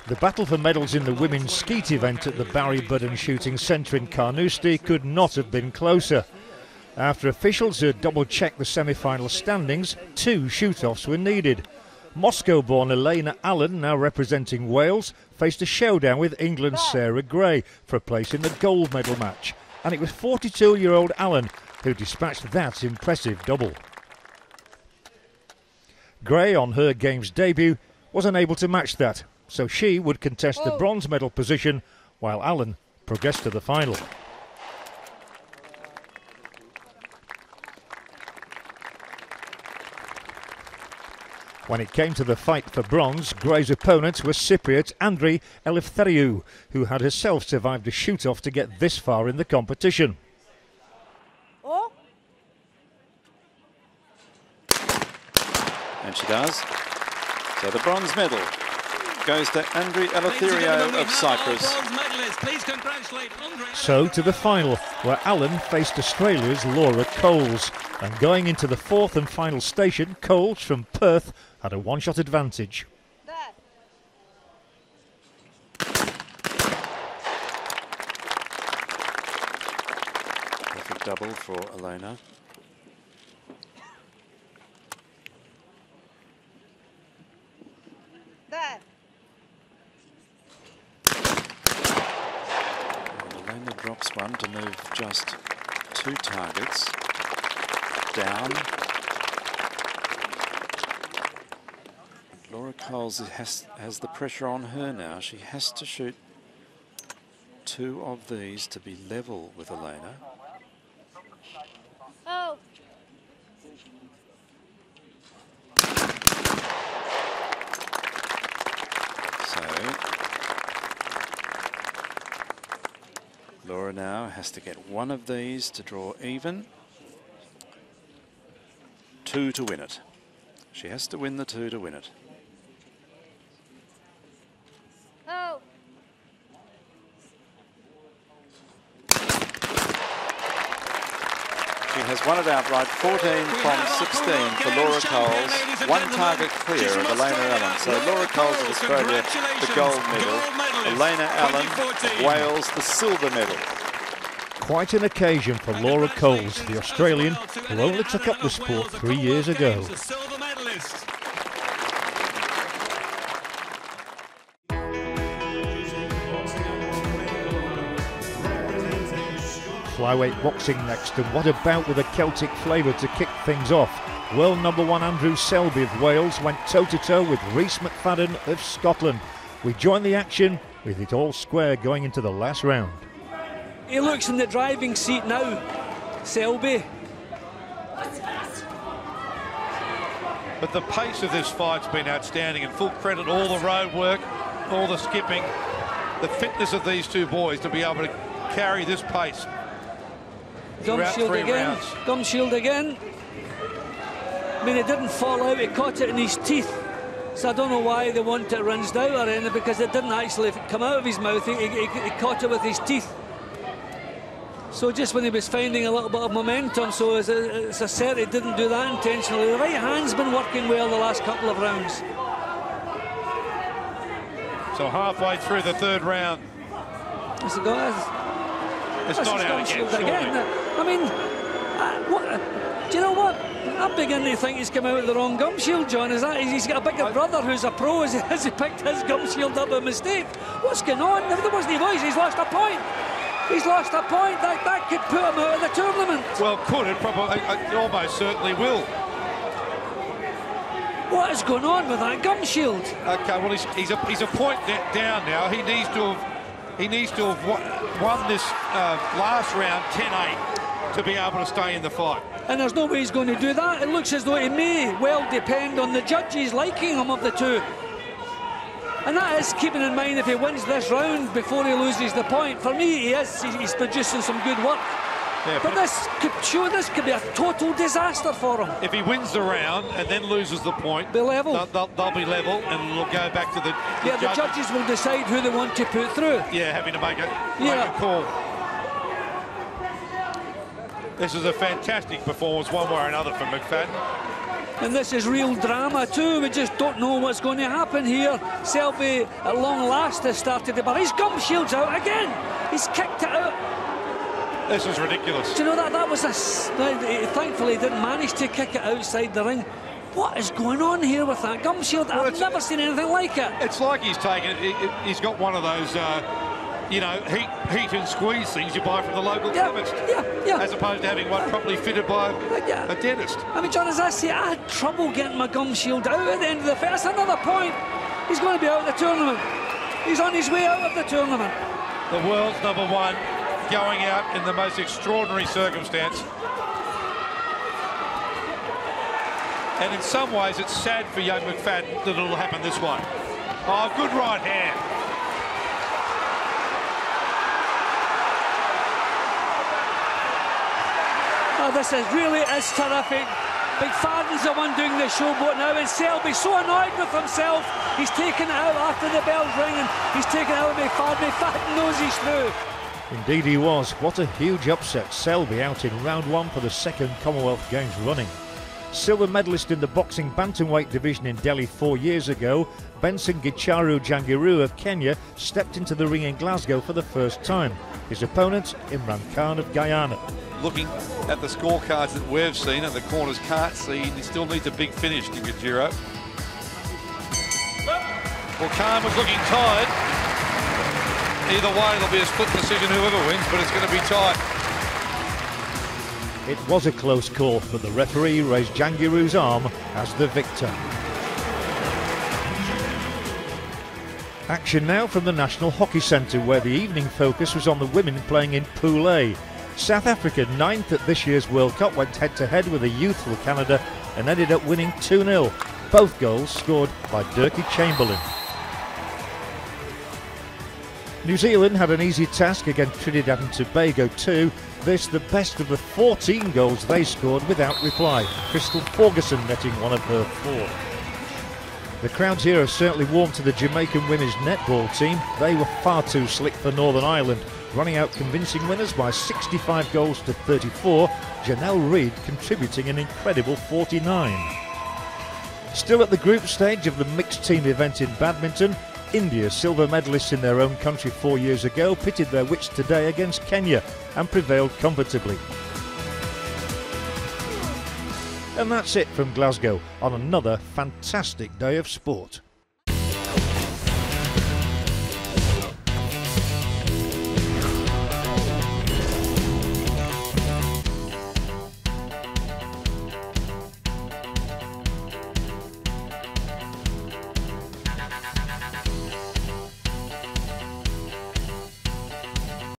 The battle for medals in the women's skeet event at the Barry Budden Shooting Centre in Carnoustie could not have been closer. After officials had double-checked the semi-final standings, 2 shoot-offs were needed. Moscow-born Elena Allen, now representing Wales, faced a showdown with England's Sarah Gray for a place in the gold medal match. And it was 42-year-old Allen who dispatched that impressive double. Gray, on her game's debut, was unable to match that, so she would contest the bronze medal position while Allen progressed to the final. When it came to the fight for bronze, Gray's opponent was Cypriot Andrei Eleftheriou, who had herself survived a shoot-off to get this far in the competition. And she does. So the bronze medal goes to Andrei Eleftheriou of Cyprus. So to the final, where Allen faced Australia's Laura Coles. And going into the 4th and final station, Coles from Perth had a one-shot advantage. Perfect double for Elena. Elena drops one to move just 2 targets down. Laura Coles has the pressure on her now. She has to shoot 2 of these to be level with Elena. Laura now has to get 1 of these to draw even. 2 to win it. She has to win the 2 to win it. She has won it outright, 14 from 16 for Laura Coles, 1 target clear of Elena Allen. So Laura Coles of Australia, the gold medal. Elena Allen of Wales, the silver medal. Quite an occasion for Laura Coles, the Australian who only took up the sport 3 years ago. Flyweight boxing next, and what a bout with a Celtic flavour to kick things off. World #1 Andrew Selby of Wales went toe-to-toe with Rhys McFadden of Scotland. We join the action with it all square going into the last round. He looks in the driving seat now, Selby. But the pace of this fight's been outstanding, and full credit all the road work, all the skipping, the fitness of these 2 boys to be able to carry this pace. Gum shield again, gum shield again. I mean, it didn't fall out, he caught it in his teeth. So I don't know why they want it rinsed out or anything, because it didn't actually come out of his mouth, he caught it with his teeth. So just when he was finding a little bit of momentum, so it's a cert he didn't do that intentionally. The right hand's been working well the last couple of rounds. So halfway through the 3rd round. It's not out again. I mean, do you know what? I'm beginning to think he's come out with the wrong gum shield, John. Is that he's got a bigger brother who's a pro? Has he picked his gum shield up by mistake? What's going on? There wasn't a voice. He's lost a point. He's lost a point. That could put him out of the tournament. Well, could it? Probably, it almost certainly will. What is going on with that gum shield? Okay, well, he's a point down now. He needs to have won this last round 10-8 to be able to stay in the fight. And there's no way he's going to do that. It looks as though it may well depend on the judges liking him of the 2. And that is keeping in mind if he wins this round before he loses the point. For me, he's producing some good work. Yeah, but this could be a total disaster for him. If he wins the round and then loses the point, they'll be level. They'll be level, and it'll go back to the the judges will decide who they want to put through. Yeah, having to make a call. This is a fantastic performance, one way or another, from McFadden. And this is real drama too. We just don't know what's going to happen here. Selby at long last has started the ball. His gum shield's out again. He's kicked it out. This is ridiculous. Do you know that was thankfully he didn't manage to kick it outside the ring. What is going on here with that gum shield? Well, I've never seen anything like it. It's like he's taken he's got one of those you know, heat and squeeze things you buy from the local chemist. Yeah. As opposed to having one properly fitted by a dentist. I mean, John, as I say, I had trouble getting my gum shield out at the end of the first. That's another point. He's going to be out of the tournament. He's on his way out of the tournament. The world's #1 going out in the most extraordinary circumstance. And in some ways, it's sad for young McFadden that it'll happen this way. Oh, good right hand. Oh, this is terrific. McFadden's the one doing the showboat now, and Selby's so annoyed with himself. He's taken it out after the bell's ringing. He's taken it out of McFadden. McFadden knows he's through. Indeed he was. What a huge upset. Selby out in round 1 for the second Commonwealth Games running. Silver medalist in the boxing bantamweight division in Delhi 4 years ago, Benson Gicharu Jangiru of Kenya stepped into the ring in Glasgow for the first time. His opponent, Imran Khan of Guyana. Looking at the scorecards that we've seen and the corners can't see, he still needs a big finish, Gicharu. Well, Khan was looking tired. Either way, there'll be a split decision whoever wins, but it's going to be tight. It was a close call, but the referee raised Jangiru's arm as the victor. Action now from the National Hockey Centre, where the evening focus was on the women playing in Pool A. South Africa, 9th at this year's World Cup, went head-to-head with a youthful Canada and ended up winning 2-0. Both goals scored by Dirkie Chamberlain. New Zealand had an easy task against Trinidad and Tobago too. This the best of the 14 goals they scored without reply. Crystal Ferguson netting one of her 4. The crowds here have certainly warmed to the Jamaican women's netball team. They were far too slick for Northern Ireland, running out convincing winners by 65 goals to 34, Janelle Reid contributing an incredible 49. Still at the group stage of the mixed team event in badminton, India, silver medalists in their own country 4 years ago, pitted their wits today against Kenya and prevailed comfortably. And that's it from Glasgow on another fantastic day of sport.